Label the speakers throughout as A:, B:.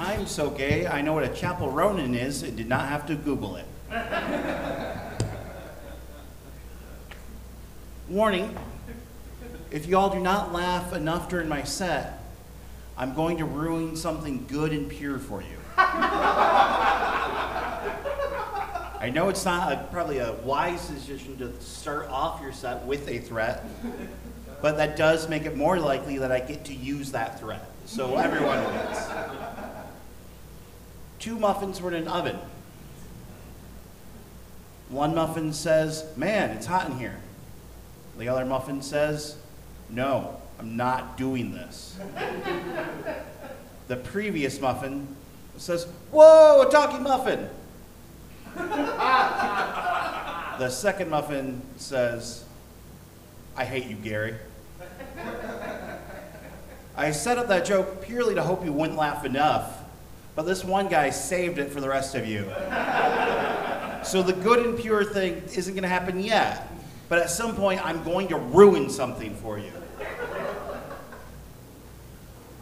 A: I'm so gay, I know what a chapel Ronin is and did not have to Google it. Warning, if y'all do not laugh enough during my set, I'm going to ruin something good and pure for you. I know it's not probably a wise decision to start off your set with a threat, but that does make it more likely that I get to use that threat. So everyone wins. 2 muffins were in an oven. One muffin says, "Man, it's hot in here." The other muffin says, "No, I'm not doing this." The previous muffin says, "Whoa, a talking muffin." The second muffin says, "I hate you, Gary." I set up that joke purely to hope you wouldn't laugh enough, but this one guy saved it for the rest of you. So the good and pure thing isn't going to happen yet, but at some point I'm going to ruin something for you.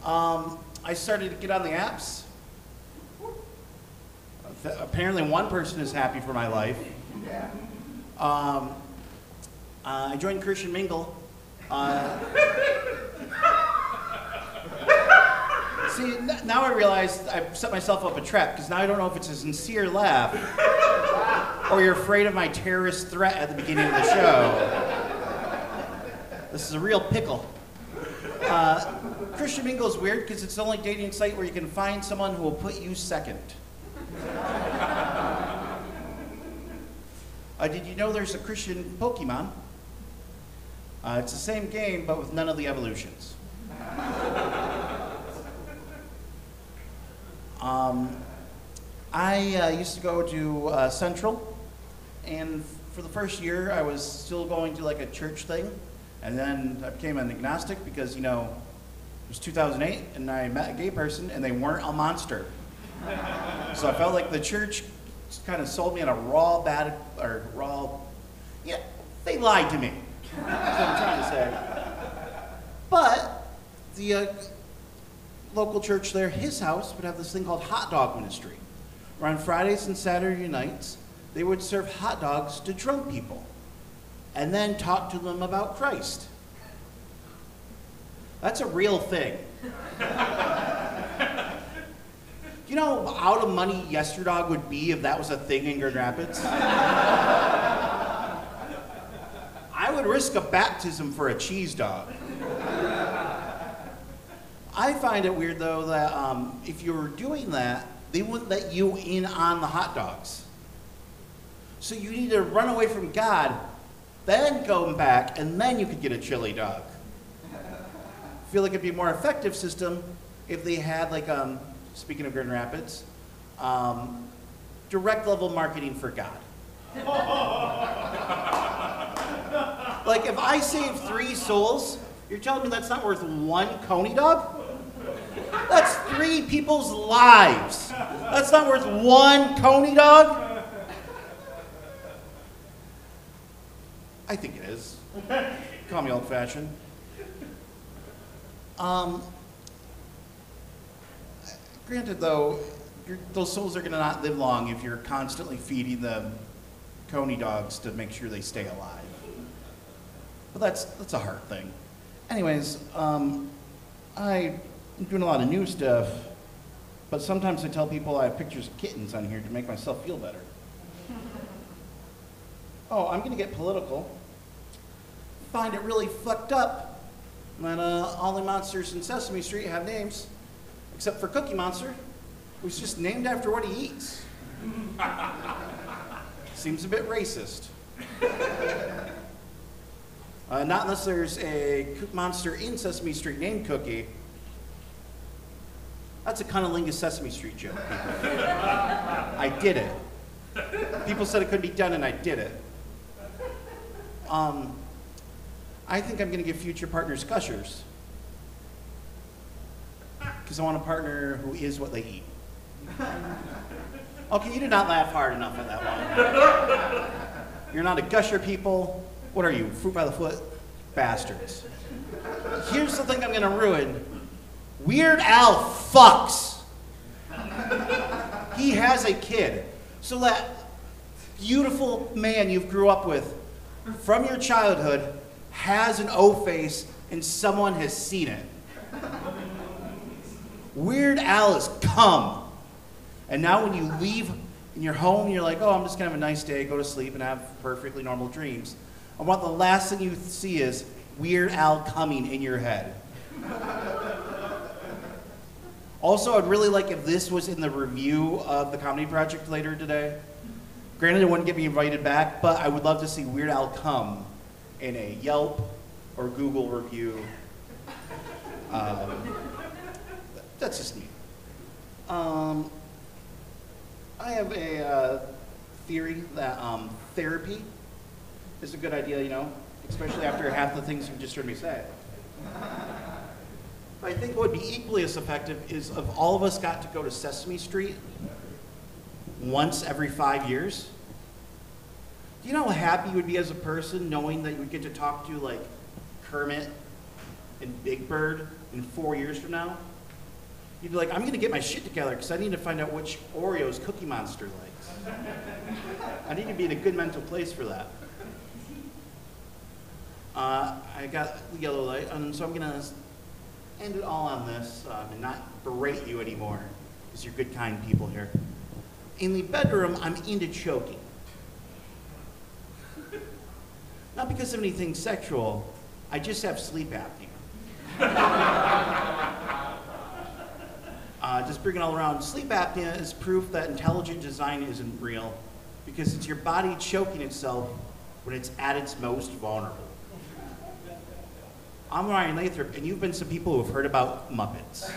A: I started to get on the apps. Apparently one person is happy for my life. I joined Christian Mingle. See, now I realize I've set myself up a trap, because now I don't know if it's a sincere laugh or you're afraid of my terrorist threat at the beginning of the show. This is a real pickle. Christian Mingle is weird because it's the only dating site where you can find someone who will put you second. Did you know there's a Christian Pokemon? It's the same game, but with none of the evolutions. I used to go to Central, and for the first year I was still going to like a church thing, and then I became an agnostic because, you know, it was 2008 and I met a gay person and they weren't a monster. So I felt like the church kind of sold me on a yeah, they lied to me. That's what I'm trying to say. But the local church there, his house, would have this thing called hot dog ministry, where on Fridays and Saturday nights, they would serve hot dogs to drunk people and then talk to them about Christ. That's a real thing. You know how out of money Yesterdog would be if that was a thing in Grand Rapids? I would risk a baptism for a cheese dog. I find it weird, though, that if you were doing that, they wouldn't let you in on the hot dogs. So you need to run away from God, then go back, and then you could get a chili dog. I feel like it'd be a more effective system if they had, like, speaking of Grand Rapids, direct level marketing for God. Like, if I save 3 souls, you're telling me that's not worth 1 Coney dog? That's 3 people's lives. That's not worth 1 Coney dog? I think it is. Call me old-fashioned. Granted, though, those souls are going to not live long if you're constantly feeding them Coney dogs to make sure they stay alive. But that's a hard thing. Anyways, I'm doing a lot of new stuff, but sometimes I tell people I have pictures of kittens on here to make myself feel better. Oh, I'm going to get political. Find it really fucked up that all the monsters in Sesame Street have names, except for Cookie Monster, who's just named after what he eats. Seems a bit racist. Not unless there's a monster in Sesame Street named Cookie. That's a cunnilingus Sesame Street joke, people. I did it. People said it couldn't be done, and I did it. I think I'm going to give future partners gushers, because I want a partner who is what they eat. Okay, you did not laugh hard enough at that one. You're not a gusher, people. What are you, fruit by the foot? Bastards. Here's the thing I'm going to ruin. Weird Al fucks. he has a kid. So that beautiful man you've grew up with from your childhood has an O face and someone has seen it. Weird Al has come. And now when you leave in your home, you're like, oh, I'm just gonna have a nice day, go to sleep and have perfectly normal dreams. I want the last thing you see is Weird Al coming in your head. Also, I'd really like if this was in the review of the Comedy Project later today. Granted, it wouldn't get me invited back, but I would love to see Weird Al come in a Yelp or Google review. That's just me. I have a theory that therapy is a good idea, you know, especially after half the things you've just heard me say. I think what would be equally as effective is if all of us got to go to Sesame Street once every 5 years. Do you know how happy you would be as a person knowing that you would get to talk to like Kermit and Big Bird in 4 years from now? You'd be like, I'm gonna get my shit together because I need to find out which Oreos Cookie Monster likes. I need to be in a good mental place for that. I got the yellow light, and so I'm gonna end it all on this and not berate you anymore, because you're good, kind people here. In the bedroom, I'm into choking. Not because of anything sexual, I just have sleep apnea. Just bring it all around. Sleep apnea is proof that intelligent design isn't real, because it's your body choking itself when it's at its most vulnerable. I'm Ryan Lathrop, and you've been some people who have heard about Muppets.